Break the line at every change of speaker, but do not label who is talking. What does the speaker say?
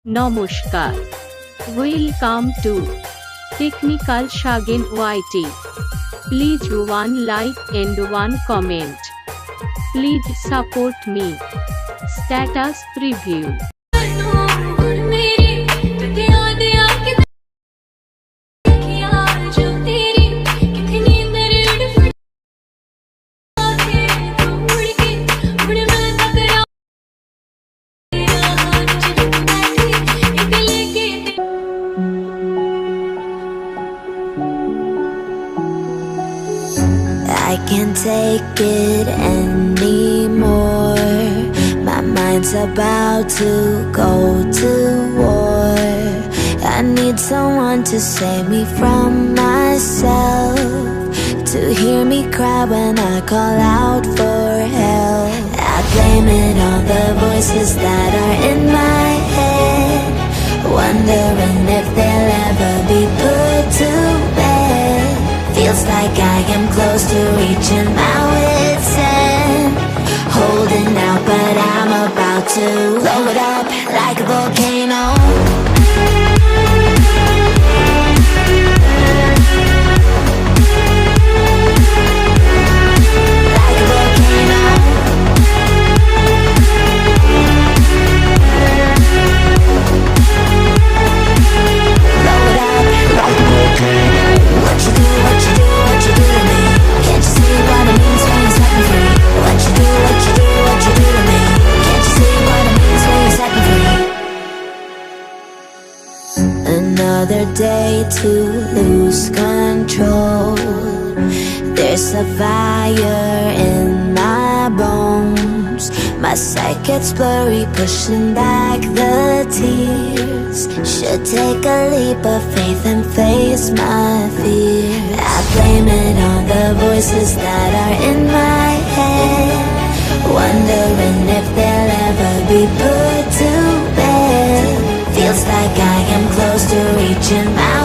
Namaskar. Welcome to Technical Shagen YT. Please one like and one comment. Please support me. Status preview.
I can't take it anymore. My mind's about to go to war. I need someone to save me from myself, to hear me cry when I call out for help. I blame it on the voices that are in my head, wondering if they'll ever be put to bed. Feels like I am close to reaching my wit's end, holding out, but I'm about to blow it up like a volcano. Like a volcano. Blow it up like a volcano. What you do, what you do, what you do to me? Can't you see what it means when you set me free? What you do, what you do, what you do to me? Can't you see what it means when you set me free? Another day to lose control. There's a fire in my bones. My sight gets blurry, pushing back the tears. Should take a leap of faith and face my fear. I blame it on the voices that are in my head, wondering if they'll ever be put to bed. Feels like I am close to reaching my